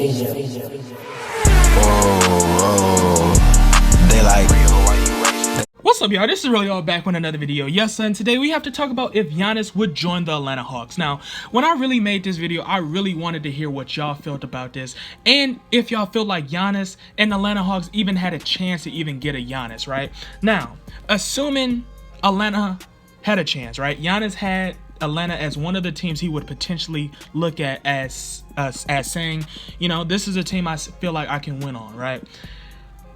They like. What's up, y'all? This is Relly all back with another video. Yes, and today we have to talk about if Giannis would join the Atlanta Hawks. Now, when I really made this video, I really wanted to hear what y'all felt about this, and if y'all feel like Giannis and the Atlanta Hawks even had a chance to even get a Giannis, right? Now, assuming Atlanta had a chance, right? Giannis had Atlanta as one of the teams he would potentially look at as saying, you know, this is a team I feel like I can win on, right?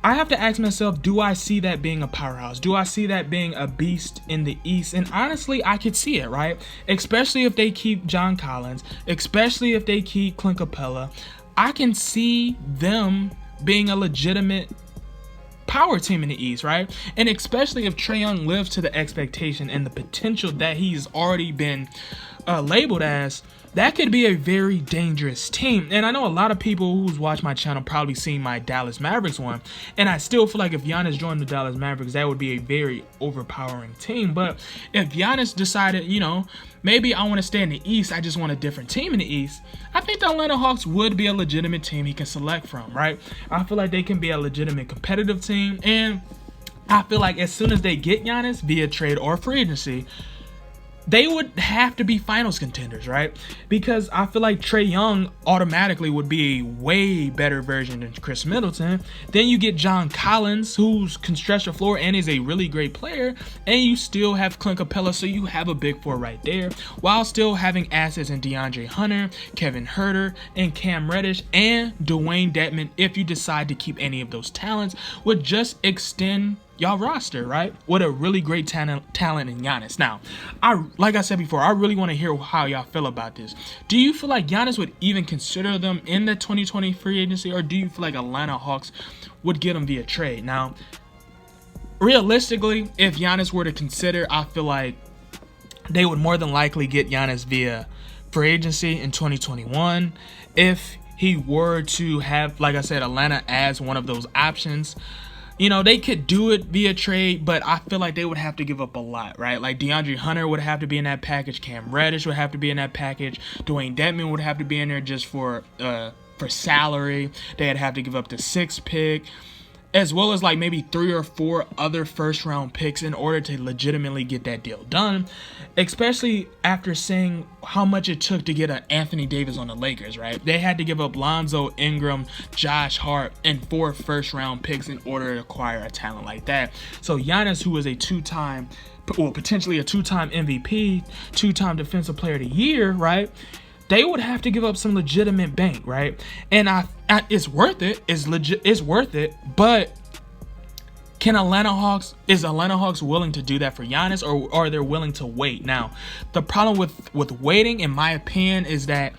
I have to ask myself, do I see that being a powerhouse? Do I see that being a beast in the East? And honestly, I could see it, right? Especially if they keep John Collins, especially if they keep Clint Capella. I can see them being a legitimate power team in the East, right? And especially if Trae Young lives to the expectation and the potential that he's already been labeled as, that could be a very dangerous team. And I know a lot of people who's watched my channel probably seen my Dallas Mavericks one, and I still feel like if Giannis joined the Dallas Mavericks, that would be a very overpowering team. But if Giannis decided, you know, maybe I want to stay in the East, I just want a different team in the East, I think the Atlanta Hawks would be a legitimate team he can select from, right? I feel like they can be a legitimate competitive team, and I feel like as soon as they get Giannis via trade or free agency, they would have to be finals contenders, right? Because I feel like Trae Young automatically would be a way better version than Chris Middleton. Then you get John Collins, who can stretch the floor and is a really great player. And you still have Clint Capella, so you have a big four right there, while still having assets in DeAndre Hunter, Kevin Huerter, and Cam Reddish, and Dwayne Dedmon. If you decide to keep any of those talents, would just extend y'all roster, right? With a really great talent in Giannis. Now, like I said before, I really want to hear how y'all feel about this. Do you feel like Giannis would even consider them in the 2020 free agency, or do you feel like Atlanta Hawks would get them via trade? Now, realistically, if Giannis were to consider, I feel like they would more than likely get Giannis via free agency in 2021. If he were to have, like I said, Atlanta as one of those options, you know, they could do it via trade, but I feel like they would have to give up a lot, right? Like DeAndre Hunter would have to be in that package. Cam Reddish would have to be in that package. Dwayne Dedmon would have to be in there just for salary. They'd have to give up the 6th pick, as well as like maybe 3 or 4 other first-round picks in order to legitimately get that deal done, especially after seeing how much it took to get an Anthony Davis on the Lakers, right? They had to give up Lonzo, Ingram, Josh Hart, and 4 first-round picks in order to acquire a talent like that. So Giannis, who is a potentially a 2-time MVP, 2-time Defensive Player of the Year, right? They would have to give up some legitimate bank, right? And it's worth it. It's worth it. But is Atlanta Hawks willing to do that for Giannis, or are they willing to wait? Now, the problem with waiting, in my opinion, is that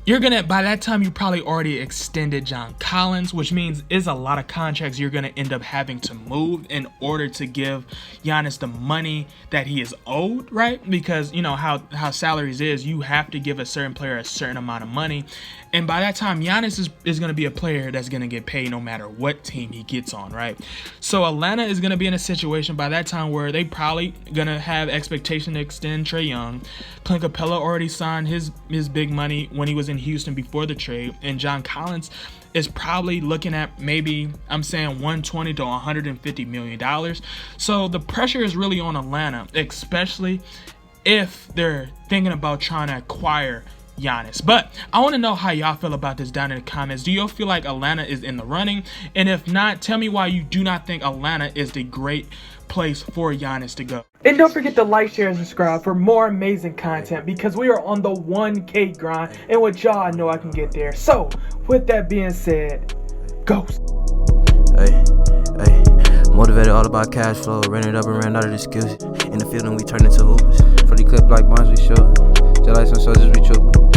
by that time you probably already extended John Collins, which means is a lot of contracts you're gonna end up having to move in order to give Giannis the money that he is owed, right? Because you know how salaries is, you have to give a certain player a certain amount of money, and by that time Giannis is gonna be a player that's gonna get paid no matter what team he gets on, right? So Atlanta is gonna be in a situation by that time where they probably gonna have expectation to extend Trae Young. Clint Capella already signed his big money when he was in Houston before the trade, and John Collins is probably looking at maybe, I'm saying, $120 to $150 million. So the pressure is really on Atlanta, especially if they're thinking about trying to acquire Giannis. But I want to know how y'all feel about this down in the comments. Do y'all feel like Atlanta is in the running? And if not, tell me why you do not think Atlanta is the great place for Giannis to go. And don't forget to like, share, and subscribe for more amazing content, because we are on the 1K grind, and with y'all I know I can get there. So with that being said, Ghost. Motivated all about cash flow, ran it up and ran out of the skills. In the field and we turned into hoopers. For the clip like bonds we show, just like some soldiers we trooping.